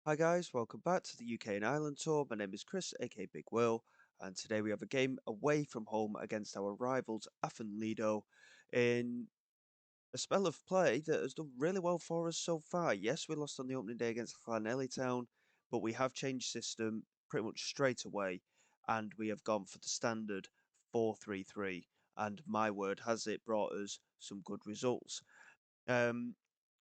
Hi guys, welcome back to the UK and Ireland tour. My name is Chris, aka Big Will, and today we have a game away from home against our rivals Afan Lido in a spell of play that has done really well for us so far. Yes, we lost on the opening day against Town, but we have changed system pretty much straight away, and we have gone for the standard 4-3-3. And my word, has it brought us some good results. Um,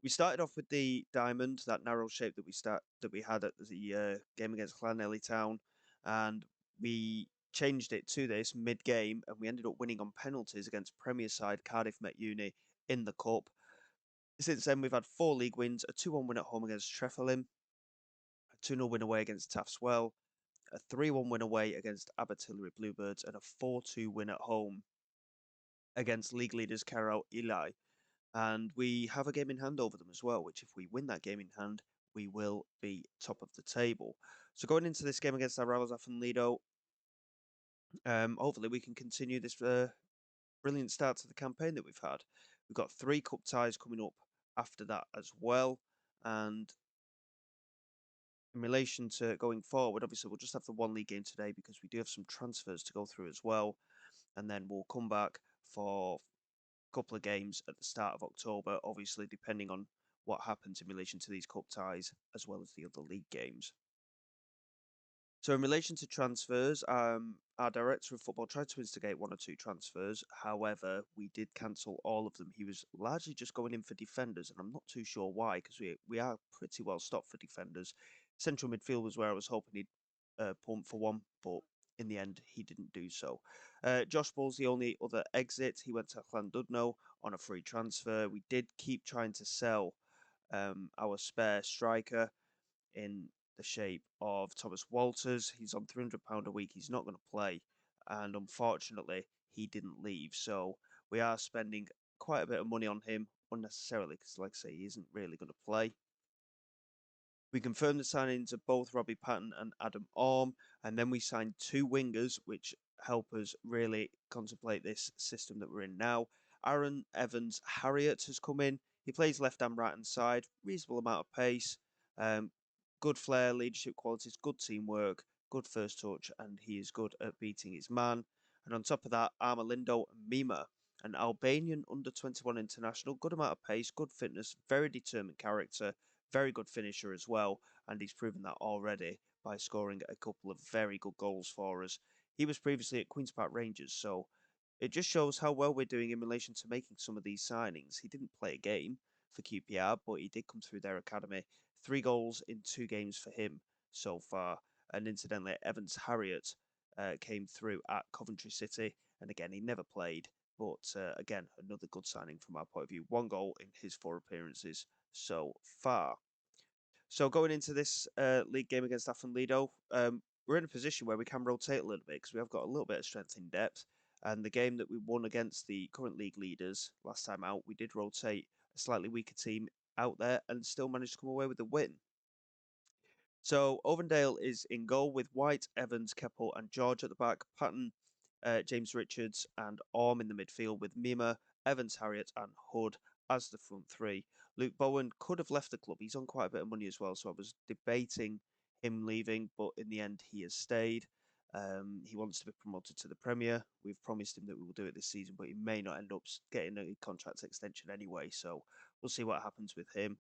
we started off with the diamond, that narrow shape that we had at the game against Town, and we changed it to this mid-game, and we ended up winning on penalties against Premier side Cardiff Met Uni in the cup. Since then, we've had 4 league wins: a 2-1 win at home against Treffelham, a 2-0 win away against Taffswell, a 3-1 win away against Abertillery Bluebirds, and a 4-2 win at home against league leaders Carrow Ely. And we have a game in hand over them as well, which if we win that game in hand, we will be top of the table. So going into this game against our rivals Afan Lido, hopefully we can continue this brilliant start to the campaign that we've had. We've got 3 cup ties coming up after that as well. And in relation to going forward, obviously we'll just have the 1 league game today because we do have some transfers to go through as well. And then we'll come back for couple of games at the start of October, obviously depending on what happens in relation to these cup ties as well as the other league games. So in relation to transfers, our director of football tried to instigate 1 or 2 transfers. However, we did cancel all of them. He was largely just going in for defenders, and I'm not too sure why because we are pretty well stocked for defenders. Central midfield was where I was hoping he'd pump for one, but in the end, he didn't do so. Josh Ball's the only other exit. He went to Llandudno on a free transfer. We did keep trying to sell our spare striker in the shape of Thomas Walters. He's on £300 a week. He's not going to play. And unfortunately, he didn't leave. So we are spending quite a bit of money on him unnecessarily because, like I say, he isn't really going to play. We confirmed the signings of both Robbie Patton and Adam Orme, and then we signed 2 wingers, which help us really contemplate this system that we're in now. Aaron Evans Harriet has come in. He plays left and right hand side, reasonable amount of pace, good flair, leadership qualities, good teamwork, good first touch, and he is good at beating his man. And on top of that, Armalindo Mima, an Albanian under 21 international, good amount of pace, good fitness, very determined character, very good finisher as well, and he's proven that already by scoring a couple of very good goals for us. He was previously at Queen's Park Rangers, so it just shows how well we're doing in relation to making some of these signings. He didn't play a game for QPR, but he did come through their academy. 3 goals in 2 games for him so far. And incidentally, Evans Harriet came through at Coventry City, and again, he never played, but again, another good signing from our point of view. 1 goal in his 4 appearances so far. So going into this league game against Afan Lido, we're in a position where we can rotate a little bit because we have got a little bit of strength in depth. And the game that we won against the current league leaders last time out, we did rotate a slightly weaker team out there and still managed to come away with a win. So Ovendale is in goal with White, Evans, Keppel, and George at the back. Patton, James Richards, and Orme in the midfield with Mima, Evans, Harriet, and Hood as the front 3. Luke Bowen could have left the club. He's on quite a bit of money as well, so I was debating him leaving, but in the end, he has stayed. He wants to be promoted to the Premier. We've promised him that we will do it this season, but he may not end up getting a contract extension anyway, so we'll see what happens with him.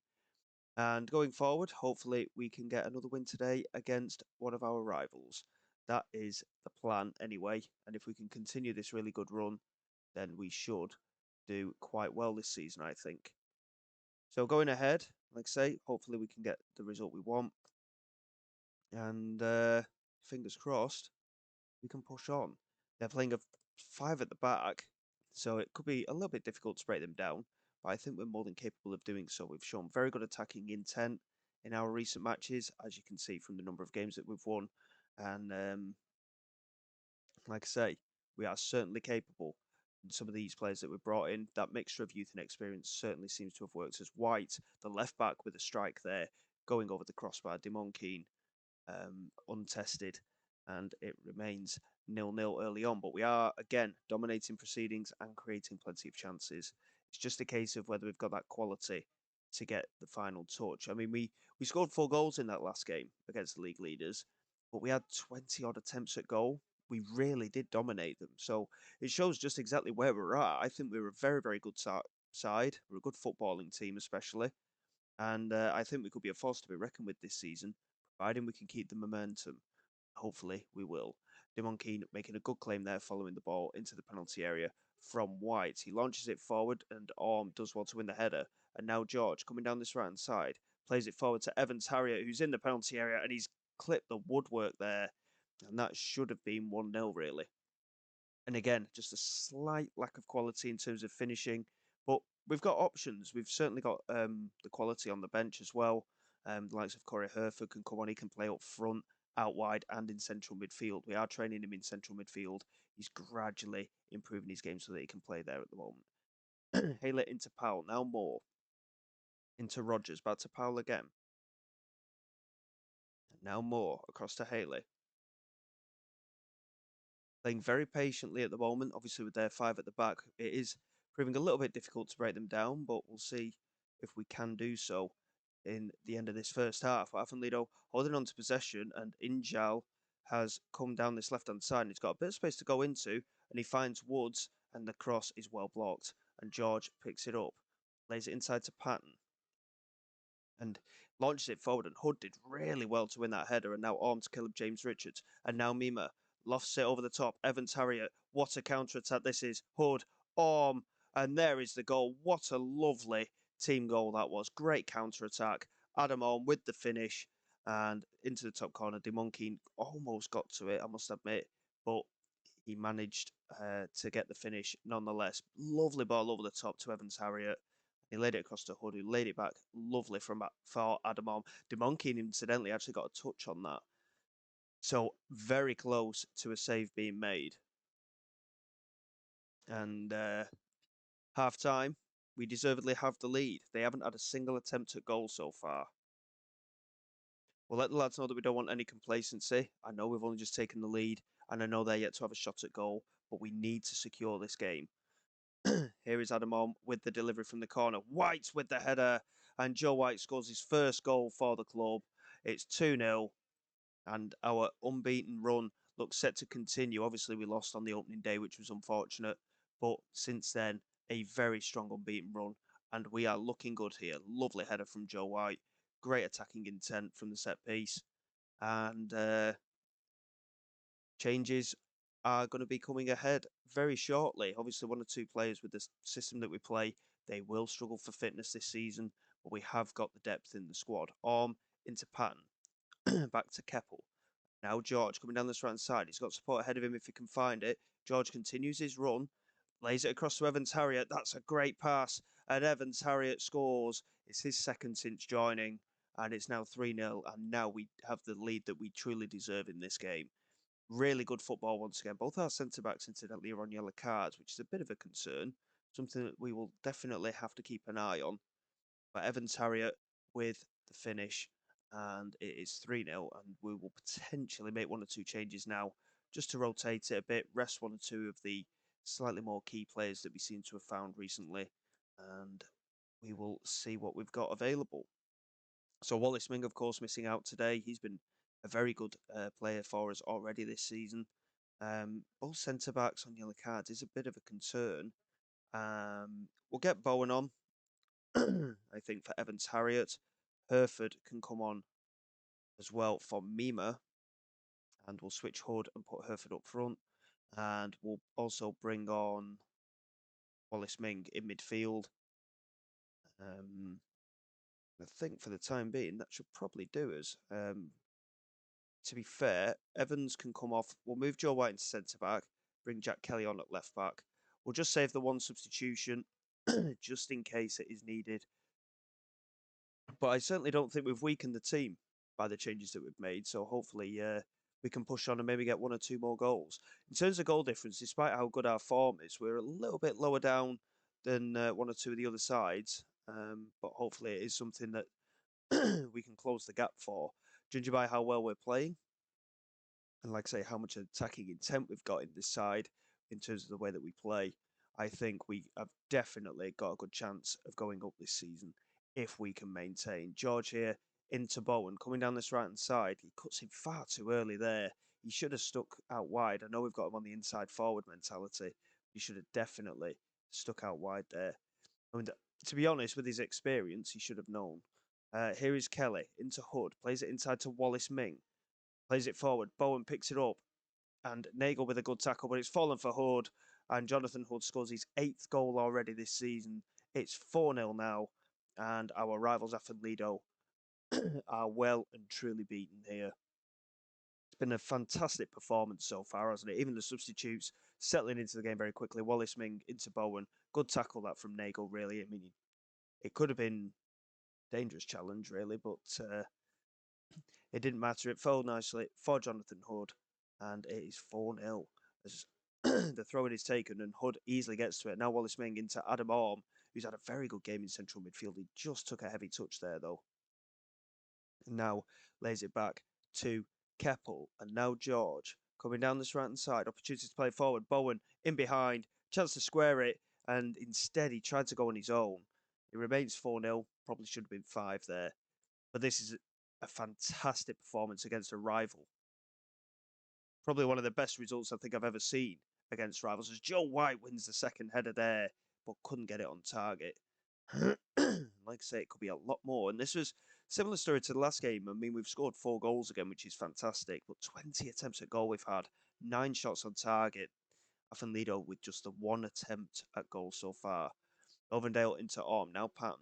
And going forward, hopefully we can get another win today against one of our rivals. That is the plan anyway. And if we can continue this really good run, then we should do quite well this season, I think. So going ahead, like I say, hopefully we can get the result we want. And fingers crossed, we can push on. They're playing a 5 at the back, so it could be a little bit difficult to break them down, but I think we're more than capable of doing so. We've shown very good attacking intent in our recent matches, as you can see from the number of games that we've won. And like I say, we are certainly capable. And some of these players that we brought in, that mixture of youth and experience certainly seems to have worked. As White, the left back with a strike there, going over the crossbar, Dimon Keane, untested, and it remains 0-0 early on. But we are, again, dominating proceedings and creating plenty of chances. It's just a case of whether we've got that quality to get the final touch. I mean, we scored 4 goals in that last game against the league leaders, but we had 20 odd attempts at goal. We really did dominate them. So it shows just exactly where we're at. I think we're a very, very good side. We're a good footballing team, especially. And I think we could be a force to be reckoned with this season, providing we can keep the momentum. Hopefully, we will. Dimon Keane making a good claim there, following the ball into the penalty area from White. He launches it forward, and Orm does well to win the header. And now George, coming down this right hand side, plays it forward to Evans Harriet, who's in the penalty area, and he's clipped the woodwork there. And that should have been 1-0, really. And again, just a slight lack of quality in terms of finishing, but we've got options. We've certainly got the quality on the bench as well. The likes of Corey Herford can come on. He can play up front, out wide, and in central midfield. We are training him in central midfield. He's gradually improving his game so that he can play there at the moment. Haley into Powell. Now Moore. Into Rogers. Back to Powell again. Now Moore across to Haley. Playing very patiently at the moment. Obviously, with their 5 at the back, it is proving a little bit difficult to break them down, but we'll see if we can do so in the end of this first half. Afan Lido holding on to possession, and Injal has come down this left-hand side, and he's got a bit of space to go into, and he finds Woods, and the cross is well blocked, and George picks it up, lays it inside to Patton, and launches it forward, and Hood did really well to win that header, and now on to Caleb James Richards, and now Mima lofts it over the top. Evans Harriet, what a counter-attack this is. Hood, and there is the goal. What a lovely team goal that was. Great counter-attack. Adam Orm with the finish, and into the top corner. Demonkey almost got to it, I must admit, but he managed to get the finish nonetheless. Lovely ball over the top to Evans Harriet. He laid it across to Hood, who laid it back lovely from for Adam Orm. Demonkey, incidentally, actually got a touch on that. So very close to a save being made. And half time, we deservedly have the lead. They haven't had a single attempt at goal so far. We'll let the lads know that we don't want any complacency. I know we've only just taken the lead, and I know they're yet to have a shot at goal, but we need to secure this game. Here is Adam Orm with the delivery from the corner. White with the header, and Joe White scores his first goal for the club. It's 2-0. And our unbeaten run looks set to continue. Obviously, we lost on the opening day, which was unfortunate. But since then, a very strong unbeaten run. And we are looking good here. Lovely header from Joe White. Great attacking intent from the set piece. And changes are going to be coming ahead very shortly. Obviously, 1 or 2 players with the system that we play, they will struggle for fitness this season. But we have got the depth in the squad. Orm into Patton. Back to Keppel. Now George coming down this right side. He's got support ahead of him if he can find it. George continues his run. Lays it across to Evans Harriet. That's a great pass. And Evans Harriet scores. It's his second since joining. And it's now 3-0. And now we have the lead that we truly deserve in this game. Really good football once again. Both our centre-backs, incidentally, are on yellow cards, which is a bit of a concern. Something that we will definitely have to keep an eye on. But Evans Harriet with the finish, and it is 3-0, and we will potentially make 1 or 2 changes now just to rotate it a bit, rest 1 or 2 of the slightly more key players that we seem to have found recently, and we will see what we've got available. So Wallace Ming, of course, missing out today. He's been a very good player for us already this season. Both centre-backs on yellow cards is a bit of a concern. We'll get Bowen on. I think for Evans Harriet. Herford can come on as well for Mima. And we'll switch Hood and put Herford up front. And we'll also bring on Wallace Ming in midfield. I think for the time being, that should probably do us. To be fair, Evans can come off. We'll move Joe White into centre-back. Bring Jack Kelly on at left-back. We'll just save the 1 substitution just in case it is needed. But I certainly don't think we've weakened the team by the changes that we've made. So hopefully we can push on and maybe get 1 or 2 more goals. In terms of goal difference, despite how good our form is, we're a little bit lower down than 1 or 2 of the other sides. But hopefully it is something that we can close the gap for, judging by how well we're playing. And like I say, how much attacking intent we've got in this side in terms of the way that we play. I think we have definitely got a good chance of going up this season. if we can maintain. George here into Bowen, coming down this right-hand side. He cuts in far too early there. He should have stuck out wide. I know we've got him on the inside forward mentality. He should have definitely stuck out wide there. I mean, to be honest, with his experience, he should have known. Here is Kelly into Hood, plays it inside to Wallace Ming, plays it forward. Bowen picks it up, and Nagel with a good tackle, but it's fallen for Hood, and Jonathan Hood scores his 8th goal already this season. It's 4-0 now, and our rivals Afan Lido are well and truly beaten here. It's been a fantastic performance so far, hasn't it? Even the substitutes settling into the game very quickly. Wallace Ming into Bowen. Good tackle that from Nagel, really. I mean, it could have been a dangerous challenge, really, but it didn't matter. It fell nicely for Jonathan Hood, and it is 4-0 as the throw-in is taken, and Hood easily gets to it. Now Wallace Ming into Adam Orm, who's had a very good game in central midfield. He just took a heavy touch there, though. And now lays it back to Keppel, and now George coming down this right-hand side. Opportunity to play forward. Bowen in behind, chance to square it, and instead he tried to go on his own. It remains 4-0. Probably should have been 5 there. But this is a fantastic performance against a rival. Probably one of the best results I think I've ever seen against rivals, as Joe White wins the second header there, but couldn't get it on target. Like I say, it could be a lot more. And this was similar story to the last game. I mean, we've scored 4 goals again, which is fantastic, but 20 attempts at goal we've had, 9 shots on target. Afan Lido with just the 1 attempt at goal so far. Ovendale into Orm, now Patton.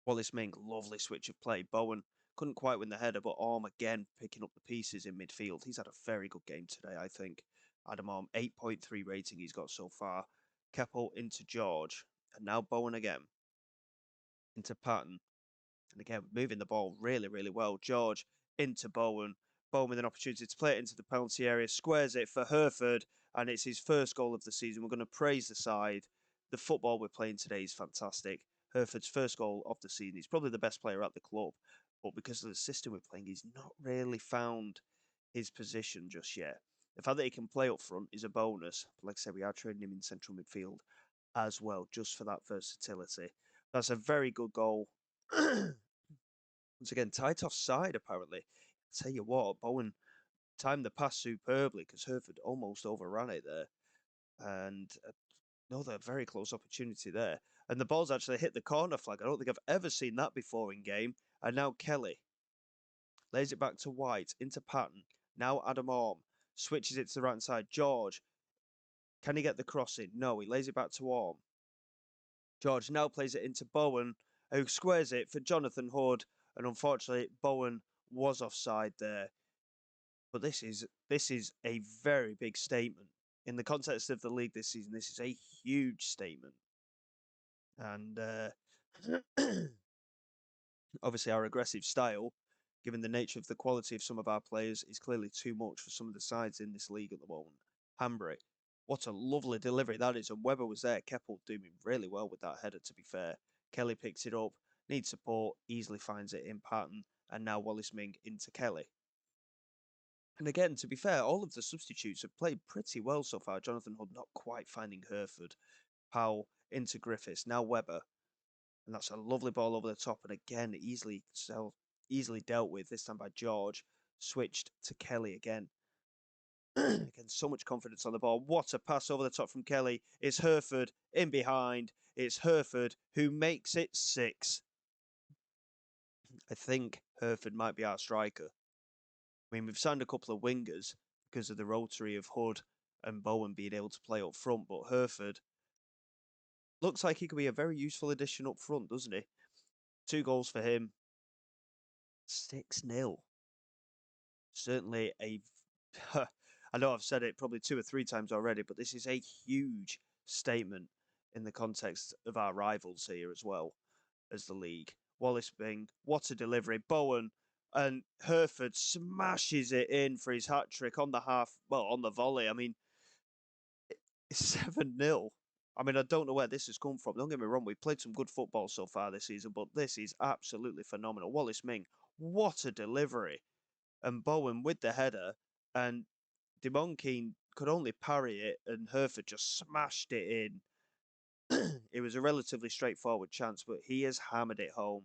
Wallace Ming, lovely switch of play. Bowen couldn't quite win the header, but Orm again picking up the pieces in midfield. He's had a very good game today, I think. Adam Orm, 8.3 rating he's got so far. Keppel into George, and now Bowen again. Into Patton. And again, moving the ball really, really well. George into Bowen. Bowen with an opportunity to play it into the penalty area. Squares it for Hereford, and it's his first goal of the season. We're going to praise the side. The football we're playing today is fantastic. Hereford's first goal of the season. He's probably the best player at the club, but because of the system we're playing, he's not really found his position just yet. The fact that he can play up front is a bonus. But like I said, we are training him in central midfield as well, just for that versatility. That's a very good goal. Once again, tight offside, apparently. I tell you what, Bowen timed the pass superbly because Hereford almost overran it there. And another very close opportunity there. And the ball's actually hit the corner flag. I don't think I've ever seen that before in game. And now Kelly lays it back to White, into Patton. Now Adam Orm switches it to the right side. George, can he get the cross in? No, he lays it back to Orm. George now plays it into Bowen, who squares it for Jonathan Hood. And unfortunately, Bowen was offside there. But this is a very big statement. In the context of the league this season, this is a huge statement. And obviously our aggressive style, given the nature of the quality of some of our players, is clearly too much for some of the sides in this league at the moment. Hanbury, what a lovely delivery that is. And Webber was there. Keppel doing really well with that header, to be fair. Kelly picks it up, needs support, easily finds it in Patton. And now Wallace Ming into Kelly. And again, to be fair, all of the substitutes have played pretty well so far. Jonathan Hood not quite finding Hereford. Powell into Griffiths. Now Webber. And that's a lovely ball over the top. And again, easily dealt with, this time by George. Switched to Kelly again. Again, so much confidence on the ball. What a pass over the top from Kelly. It's Hereford in behind. It's Hereford who makes it 6. I think Hereford might be our striker. I mean, we've signed a couple of wingers because of the rotary of Hood and Bowen being able to play up front, but Hereford looks like he could be a very useful addition up front, doesn't he? 2 goals for him. 6-0. Certainly a... I know I've said it probably 2 or 3 times already, but this is a huge statement in the context of our rivals here as well as the league. Wallace Ming, what a delivery. Bowen and Hereford smashes it in for his hat-trick on the volley. I mean, it's 7-0. I mean, I don't know where this has come from. Don't get me wrong, we've played some good football so far this season, but this is absolutely phenomenal. Wallace Ming, what a delivery. And Bowen with the header, and Dimon Keane could only parry it, and Hereford just smashed it in. it was a relatively straightforward chance, but he has hammered it home.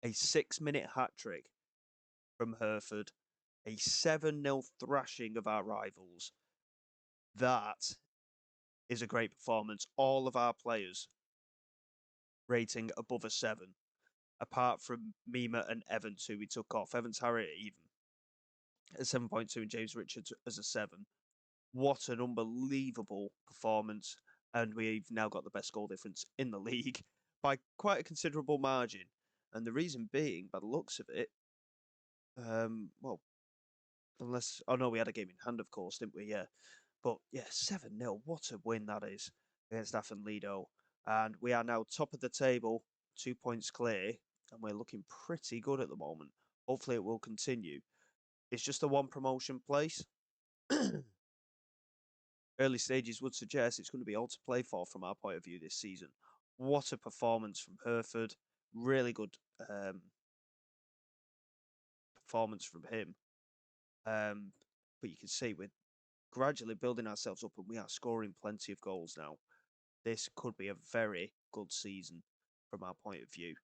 A 6-minute hat trick from Hereford, a 7-0 thrashing of our rivals. That is a great performance. All of our players rating above a 7, apart from Mima and Evans, who we took off. Evans Harriet even at 7.2 and James Richards as a 7. What an unbelievable performance. And we've now got the best goal difference in the league by quite a considerable margin. And the reason being, by the looks of it, well, unless, oh no, we had a game in hand, of course, didn't we? Yeah. But yeah, 7-0. What a win that is against Afan Lido. And we are now top of the table, 2 points clear, and we're looking pretty good at the moment. Hopefully it will continue. It's just a one promotion place. Early stages would suggest it's going to be all to play for from our point of view this season. What a performance from Hereford. Really good performance from him. But you can see we're gradually building ourselves up and we are scoring plenty of goals now. This could be a very good season from our point of view.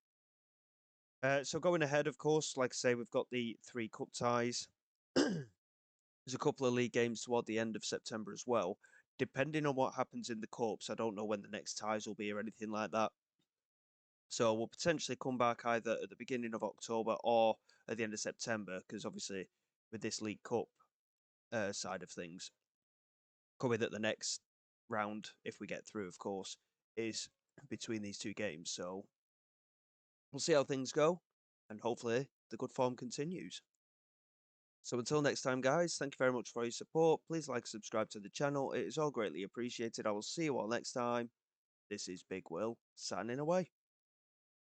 So going ahead, of course, like I say, we've got the 3 cup ties. There's a couple of league games toward the end of September as well. Depending on what happens in the cups, I don't know when the next ties will be or anything like that. So we'll potentially come back either at the beginning of October or at the end of September, because obviously with this League Cup side of things, could be that the next round, if we get through, of course, is between these 2 games. So we'll see how things go, and hopefully the good form continues. So until next time, guys, thank you very much for your support. Please like, subscribe to the channel. It is all greatly appreciated. I will see you all next time. This is Big Will, signing away.